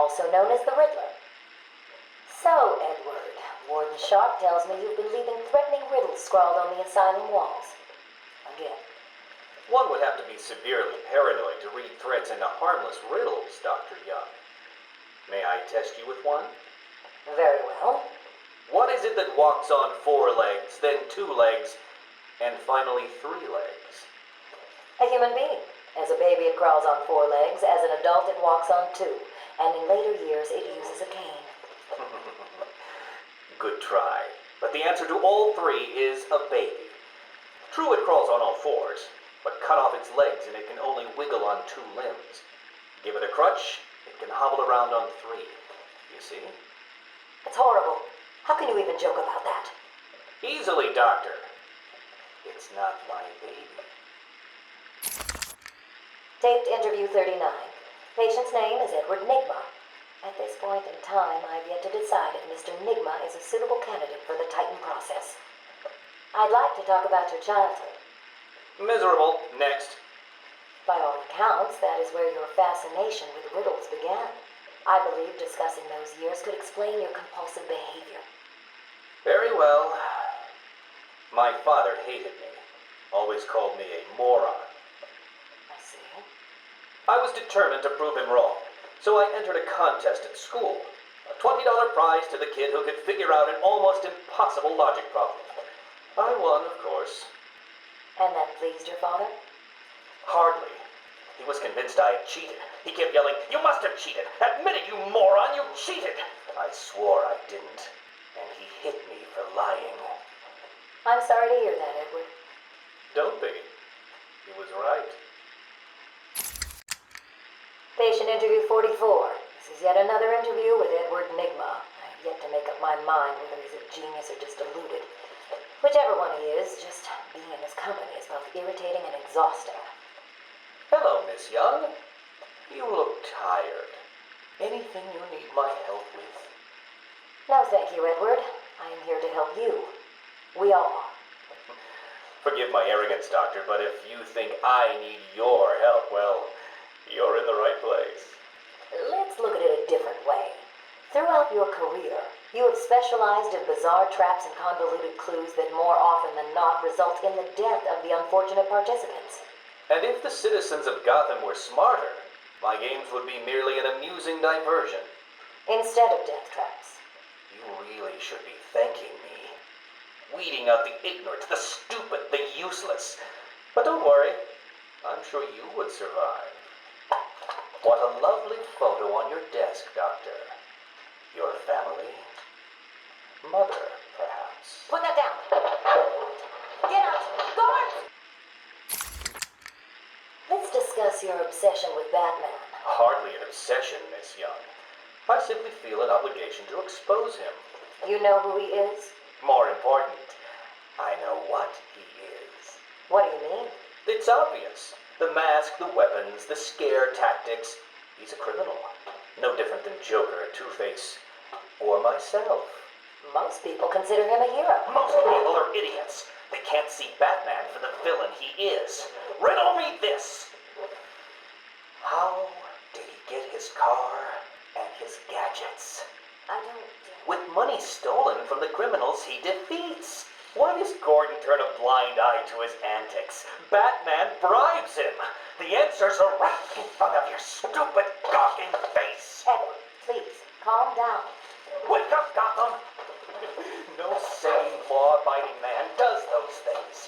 also known as the Riddler. So, Edward, Warden Sharp tells me you've been leaving threatening riddles scrawled on the asylum walls. Again. One would have to be severely paranoid to read threats into harmless riddles, Dr. Young. May I test you with one? Very well. What is it that walks on 4 legs, then 2 legs, and finally 3 legs? A human being. As a baby, it crawls on 4 legs. As an adult, it walks on 2. And in later years, it uses a cane. Good try. But the answer to all 3 is a baby. True, it crawls on all 4s, but cut off its legs and it can only wiggle on 2 limbs. Give it a crutch, it can hobble around on 3. You see? It's horrible. How can you even joke about that? Easily, Doctor. It's not my baby. Taped interview 39. Patient's name is Edward Nigma. At this point in time, I've yet to decide if Mr. Nigma is a suitable candidate for the Titan process. I'd like to talk about your childhood. Miserable. Next. By all accounts, that is where your fascination with riddles began. I believe discussing those years could explain your compulsive behavior. Very well. My father hated me. Always called me a moron. I see. I was determined to prove him wrong, so I entered a contest at school. A $20 prize to the kid who could figure out an almost impossible logic problem. I won, of course. And that pleased your father? Hardly. He was convinced I had cheated. He kept yelling, "You must have cheated! Admit it, you moron! You cheated!" I swore I didn't, and he hit me for lying. I'm sorry to hear that, Edward. Don't be. He was right. Patient interview 44. This is yet another interview with Edward Nigma. I have yet to make up my mind whether he's a genius or just deluded. Whichever one he is, just being in his company is both irritating and exhausting. Hello, Miss Young. You look tired. Anything you need my help with? No, thank you, Edward. I am here to help you. We all are. Forgive my arrogance, Doctor, but if you think I need your help, well, you're in the right place. Let's look at it a different way. Throughout your career, you have specialized in bizarre traps and convoluted clues that more often than not result in the death of the unfortunate participants. And if the citizens of Gotham were smarter, my games would be merely an amusing diversion. Instead of death traps. You really should be thanking me. Weeding out the ignorant, the stupid, the useless. But don't worry, I'm sure you would survive. What a lovely photo on your desk, Doctor. Your family? Mother, perhaps. Put that down. Get out. Guards! Let's discuss your obsession with Batman. Hardly an obsession, Miss Young. I simply feel an obligation to expose him. You know who he is? More important, I know what he is. What do you mean? It's obvious. The mask, the weapons, the scare tactics. He's a criminal. No different than Joker, Two-Face, or myself. Most people consider him a hero. Most people are idiots. They can't see Batman for the villain he is. Riddle me this. How did he get his car and his gadgets? I don't... With money stolen from the criminals he defeats. Why does Gordon turn a blind eye to his antics? Batman bribes him. The answers are right in front of your stupid, gawking face. Edward, please, calm down. Wake up, Gotham! No sane, law-abiding man does those things.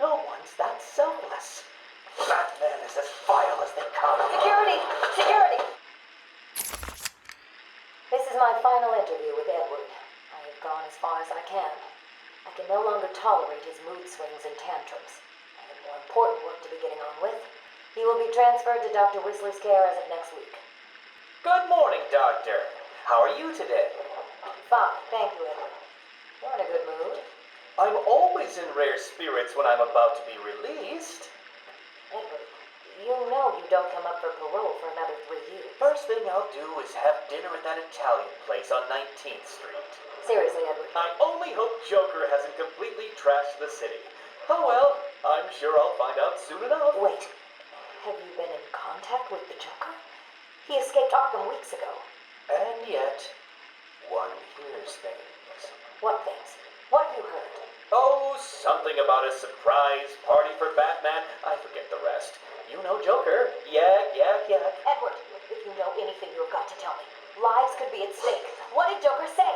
No one's that selfless. Batman is as vile as they come. Security! Security! This is my final interview with Edward. I have gone as far as I can. I can no longer tolerate his mood swings and tantrums. I have more important work to be getting on with. He will be transferred to Dr. Whistler's care as of next week. Good morning, Doctor. How are you today? Fine, thank you, Edward. You're in a good mood. I'm always in rare spirits when I'm about to be released. Edward, you know you don't come up for parole for another 3 years. First thing I'll do is have dinner at that Italian place on 19th Street. Seriously, Edward. I only hope Joker hasn't completely trashed the city. Oh well, I'm sure I'll find out soon enough. Wait, have you been in contact with the Joker? He escaped Arkham weeks ago. And yet, one hears things. What things? What have you heard? Oh, something about a surprise party for Batman. I forget the rest. You know Joker. Yak, yak, yak. Edward, if you know anything, you've got to tell me. Lives could be at stake. What did Joker say?